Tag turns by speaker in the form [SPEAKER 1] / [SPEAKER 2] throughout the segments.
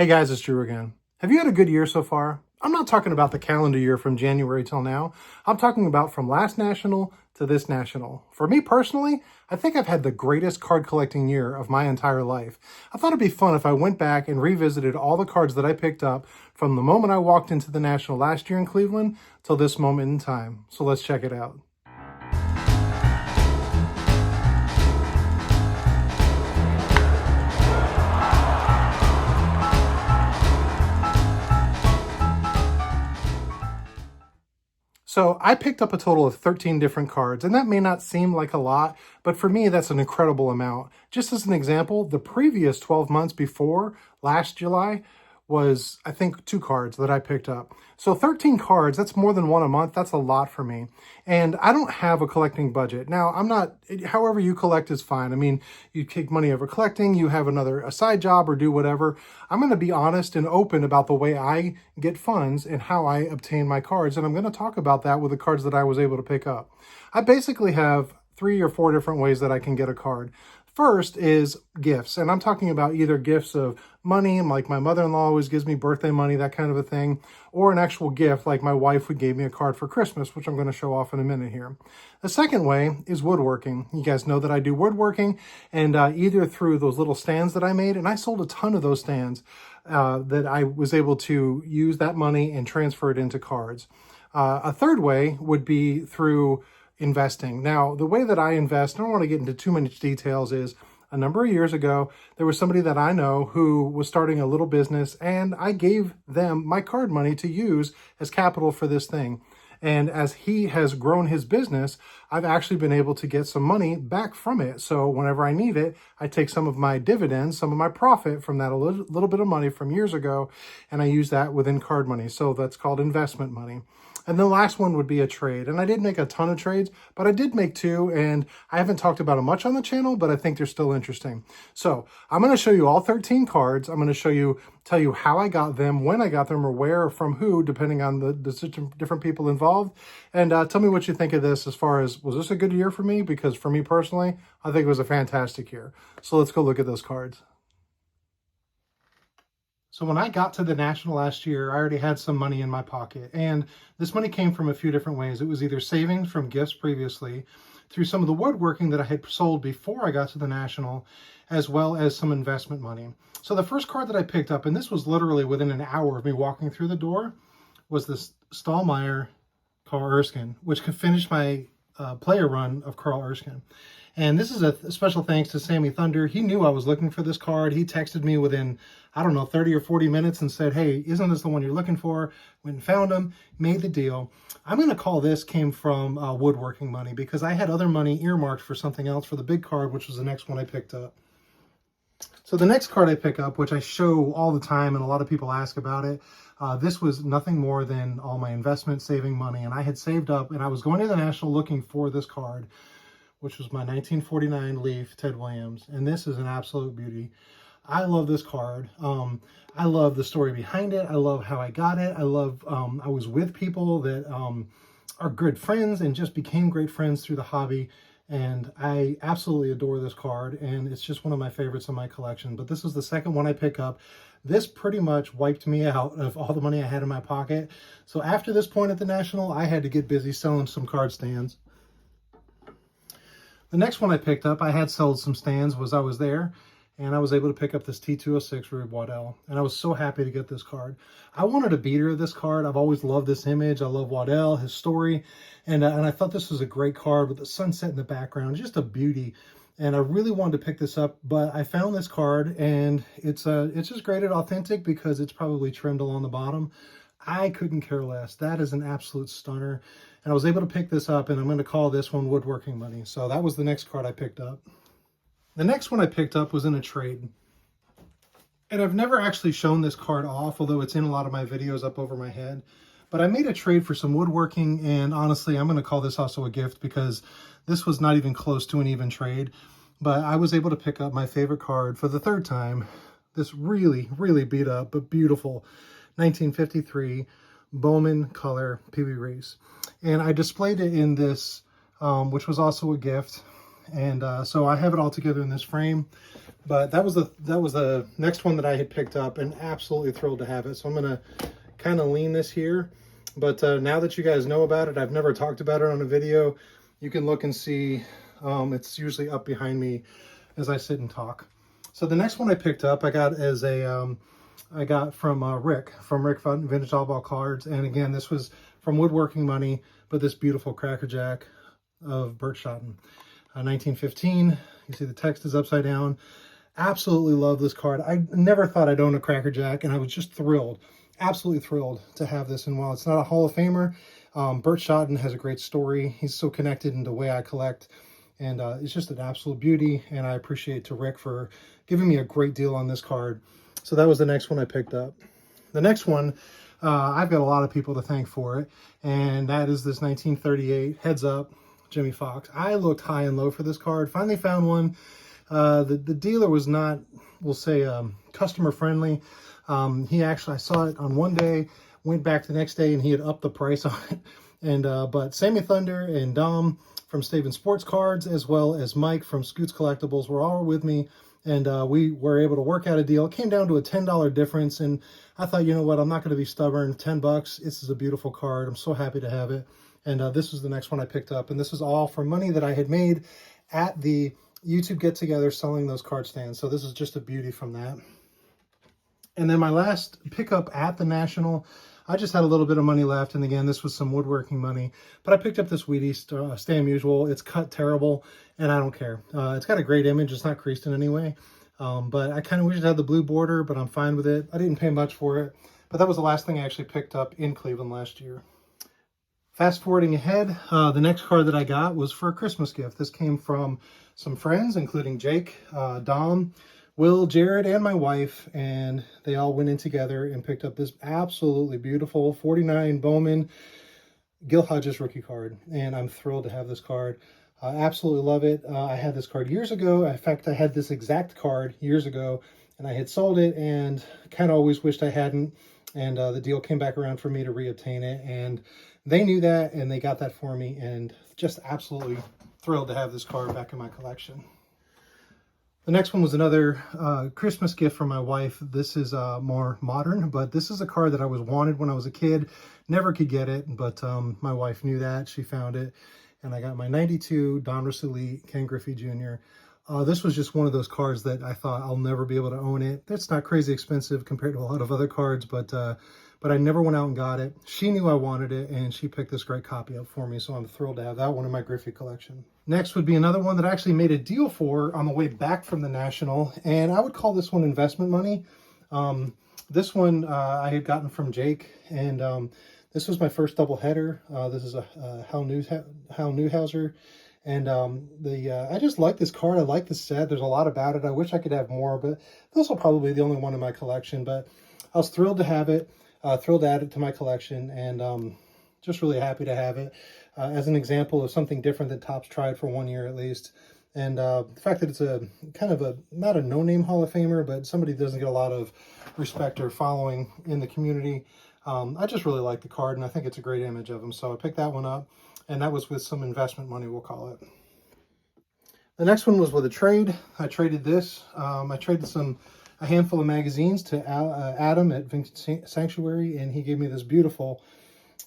[SPEAKER 1] Hey guys, it's Drew again. Have you had a good year so far? I'm not talking about the calendar year from January till now. I'm talking about from last national to this national. For me personally, I think I've had the greatest card collecting year of my entire life. I thought it'd be fun if I went back and revisited all the cards that I picked up from the moment I walked into the national last year in Cleveland till this moment in time. So let's check it out. So I picked up a total of 13 different cards, and that may not seem like a lot, but for me, that's an incredible amount. Just as an example, the previous 12 months before last July was, I think, 2 cards that I picked up. So 13 cards, that's more than one a month. That's a lot for me. And I don't have a collecting budget. Now, I'm not, however you collect is fine. I mean, you take money over collecting, you have a side job or do whatever. I'm going to be honest and open about the way I get funds and how I obtain my cards. And I'm going to talk about that with the cards that I was able to pick up. I basically have 3 or 4 different ways that I can get a card. First is gifts, and I'm talking about either gifts of money, like my mother-in-law always gives me birthday money, that kind of a thing, or an actual gift, like my wife who gave me a card for Christmas, which I'm going to show off in a minute here. The second way is woodworking. You guys know that I do woodworking, and either through those little stands that I made, and I sold a ton of those stands, that I was able to use that money and transfer it into cards. A third way would be through investing. Now, the way that I invest, I don't want to get into too many details, is a number of years ago, there was somebody that I know who was starting a little business, and I gave them my card money to use as capital for this thing. And as he has grown his business, I've actually been able to get some money back from it. So whenever I need it, I take some of my dividends, some of my profit from that a little bit of money from years ago, and I use that within card money. So that's called investment money. And the last one would be a trade. And I didn't make a ton of trades, but I did make 2, and I haven't talked about them much on the channel, but I think they're still interesting. So I'm going to show you all 13 cards. I'm going to tell you how I got them, when I got them, or where, or from who, depending on the different people involved. And tell me what you think of this as far as, was this a good year for me? Because for me personally, I think it was a fantastic year. So let's go look at those cards. So when I got to the National last year, I already had some money in my pocket, and this money came from a few different ways. It was either savings from gifts previously, through some of the woodworking that I had sold before I got to the National, as well as some investment money. So the first card that I picked up, and this was literally within an hour of me walking through the door, was this Stallmeyer Carl Erskine, which could finish my player run of Carl Erskine. And this is a special thanks to Sammy Thunder. He knew I was looking for this card. He texted me within, I don't know, 30 or 40 minutes and said, hey, isn't this the one you're looking for? Went and found him, made the deal. I'm going to call this came from woodworking money, because I had other money earmarked for something else for the big card, which was the next one I picked up. So the next card I pick up, which I show all the time and a lot of people ask about it, this was nothing more than all my investment saving money. And I had saved up, and I was going to the National looking for this card, which was my 1949 Leaf Ted Williams. And this is an absolute beauty. I love this card. I love the story behind it. I love how I got it. I love, I was with people that are good friends and just became great friends through the hobby. And I absolutely adore this card, and it's just one of my favorites in my collection. But this is the second one I pick up. This pretty much wiped me out of all the money I had in my pocket. So after this point at the National, I had to get busy selling some card stands. The next one I picked up, I had sold some stands, I was there, and I was able to pick up this T206 Rube Waddell, and I was so happy to get this card. I wanted a beater of this card. I've always loved this image. I love Waddell, his story, and I thought this was a great card with the sunset in the background, just a beauty. And I really wanted to pick this up, but I found this card, and it's just graded authentic because it's probably trimmed along the bottom. I couldn't care less. That is an absolute stunner. And I was able to pick this up, and I'm going to call this one woodworking money. So that was the next card I picked up. The next one I picked up was in a trade. And I've never actually shown this card off, although it's in a lot of my videos up over my head. But I made a trade for some woodworking, and honestly, I'm going to call this also a gift because this was not even close to an even trade. But I was able to pick up my favorite card for the 3rd time. This really, really beat up, but beautiful 1953 Bowman color PB Race. And I displayed it in this, which was also a gift. And so I have it all together in this frame. But that was the next one that I had picked up, and absolutely thrilled to have it. So I'm gonna kind of lean this here. But now that you guys know about it, I've never talked about it on a video. You can look and see. It's usually up behind me as I sit and talk. So the next one I picked up, I got as a I got from Rick Vintage Oddball Cards, and again, this was from Woodworking Money, but this beautiful Cracker Jack of Bert Schotten, 1915. You see the text is upside down. Absolutely love this card. I never thought I'd own a Cracker Jack, and I was just thrilled, absolutely thrilled to have this. And while it's not a Hall of Famer, Bert Schotten has a great story. He's so connected in the way I collect, and it's just an absolute beauty. And I appreciate to Rick for giving me a great deal on this card. So that was the next one I picked up. The next one, I've got a lot of people to thank for it, and that is this 1938 Heads Up Jimmy Fox. I looked high and low for this card, finally found one. The dealer was not, we'll say, customer friendly. He actually, I saw it on one day, went back the next day, and he had upped the price on it. And but Sammy Thunder and Dom from Staven Sports Cards, as well as Mike from Scoots Collectibles, were all with me, and we were able to work out a deal. It came down to a $10 difference, and I thought, you know what, I'm not going to be stubborn. $10, this is a beautiful card. I'm so happy to have it. And this was the next one I picked up, and this is all from money that I had made at the YouTube get-together selling those card stands. So this is just a beauty from that. And then my last pickup at the National, I just had a little bit of money left, and again, this was some woodworking money, but I picked up this Wheaties Stay Unusual. It's cut terrible, and I don't care. It's got a great image. It's not creased in any way, but I kind of wish it had the blue border, but I'm fine with it. I didn't pay much for it, but that was the last thing I actually picked up in Cleveland last year. Fast forwarding ahead, the next card that I got was for a Christmas gift. This came from some friends, including Jake, Dom, Will, Jared, and my wife, and they all went in together and picked up this absolutely beautiful 49 Bowman Gil Hodges rookie card, and I'm thrilled to have this card. I absolutely love it. I had this card years ago. In fact, I had this exact card years ago, and I had sold it and kind of always wished I hadn't, and the deal came back around for me to reobtain it, and they knew that, and they got that for me, and just absolutely thrilled to have this card back in my collection. The next one was another Christmas gift from my wife. This is more modern, but this is a card that I was wanted when I was a kid. Never could get it, but my wife knew that. She found it, and I got my 92 Donruss Elite Ken Griffey Jr. This was just one of those cards that I thought I'll never be able to own it. It's not crazy expensive compared to a lot of other cards, but I never went out and got it. She knew I wanted it, and she picked this great copy up for me, so I'm thrilled to have that one in my Griffey collection. Next would be another one that I actually made a deal for on the way back from the National, and I would call this one investment money. This one I had gotten from Jake, and this was my first doubleheader. This is a Hal Newhouser, and I just like this card. I like the set. There's a lot about it. I wish I could have more, but this will probably be the only one in my collection, but I was thrilled to have it. Thrilled to add it to my collection, and just really happy to have it as an example of something different that Topps tried for 1 year at least. And the fact that it's a kind of not a no-name Hall of Famer, but somebody doesn't get a lot of respect or following in the community. I just really like the card, and I think it's a great image of him. So I picked that one up, and that was with some investment money, we'll call it. The next one was with a trade. I traded this. I traded a handful of magazines to Adam at Vintage Sanctuary, and he gave me this beautiful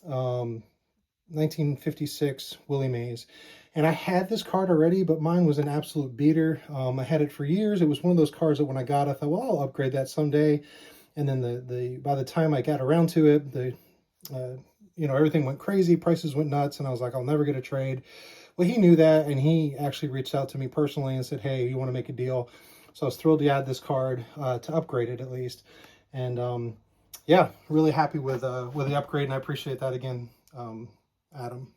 [SPEAKER 1] 1956 Willie Mays. And I had this card already, but mine was an absolute beater. I had it for years. It was one of those cards that when I got it, I thought, well, I'll upgrade that someday. And then by the time I got around to it, everything went crazy, prices went nuts, and I was like, I'll never get a trade. Well, he knew that, and he actually reached out to me personally and said, hey, you want to make a deal? So I was thrilled to add this card to upgrade it at least. And yeah, really happy with the upgrade, and I appreciate that again, Adam.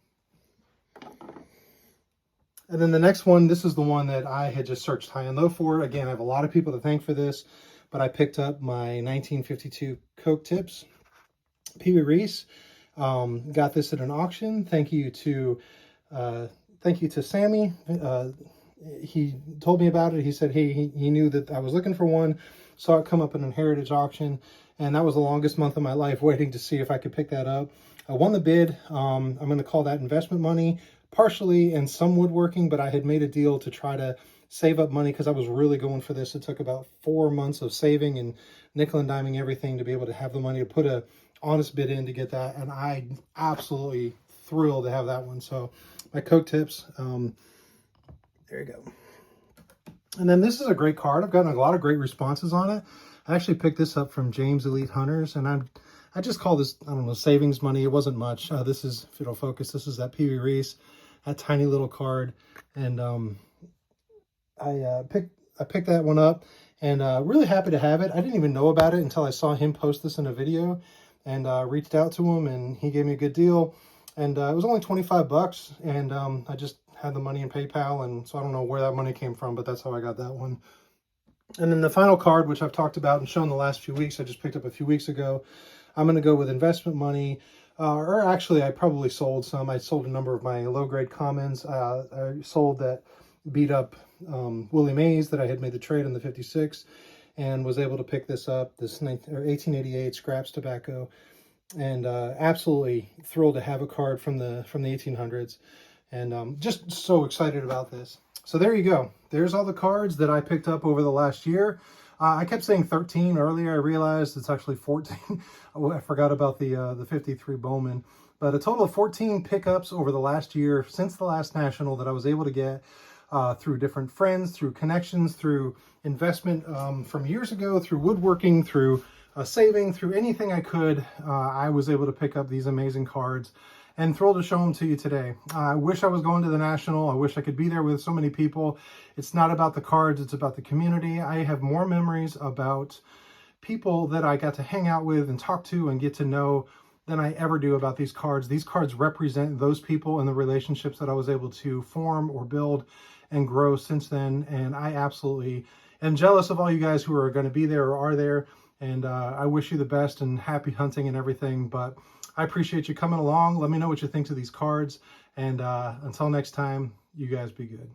[SPEAKER 1] And then the next one, this is the one that I had just searched high and low for. Again, I have a lot of people to thank for this, but I picked up my 1952 Coke Tips. Pee Wee Reese got this at an auction. Thank you to Sammy. He told me about it. He said, hey, he knew that I was looking for one, saw it come up in a heritage auction, and that was the longest month of my life waiting to see if I could pick that up. I won the bid. I'm going to call that investment money. partially in some woodworking, but I had made a deal to try to save up money because I was really going for this. It took about 4 months of saving and nickel and diming everything to be able to have the money to put a honest bid in to get that. And I absolutely thrilled to have that one. So my Coke tips, there you go. And then this is a great card. I've gotten a lot of great responses on it. I actually picked this up from James Elite Hunters, and I just call this, I don't know, savings money. It wasn't much. This is, if it'll focus, this is that Pee Wee Reese, that tiny little card. And I picked that one up, and really happy to have it. I didn't even know about it until I saw him post this in a video, and reached out to him, and he gave me a good deal. And it was only 25 bucks, and I just had the money in PayPal, and so I don't know where that money came from, but that's how I got that one. And then the final card, which I've talked about and shown the last few weeks, I just picked up a few weeks ago. I'm going to go with investment money, or actually I probably sold some. I sold a number of my low-grade commons. I sold that beat up Willie Mays that I had made the trade in the 56, and was able to pick this up, this 1888 Scraps Tobacco, and absolutely thrilled to have a card from the 1800s, and just so excited about this. So there you go. There's all the cards that I picked up over the last year. I kept saying 13 earlier. I realized it's actually 14. I forgot about the 53 Bowman. But a total of 14 pickups over the last year since the last National that I was able to get through different friends, through connections, through investment from years ago, through woodworking, through saving, through anything I could. I was able to pick up these amazing cards, and thrilled to show them to you today. I wish I was going to the National. I wish I could be there with so many people. It's not about the cards, it's about the community. I have more memories about people that I got to hang out with and talk to and get to know than I ever do about these cards. These cards represent those people and the relationships that I was able to form or build and grow since then. And I absolutely am jealous of all you guys who are going to be there or are there. And I wish you the best and happy hunting and everything. But I appreciate you coming along. Let me know what you think of these cards. And until next time, you guys be good.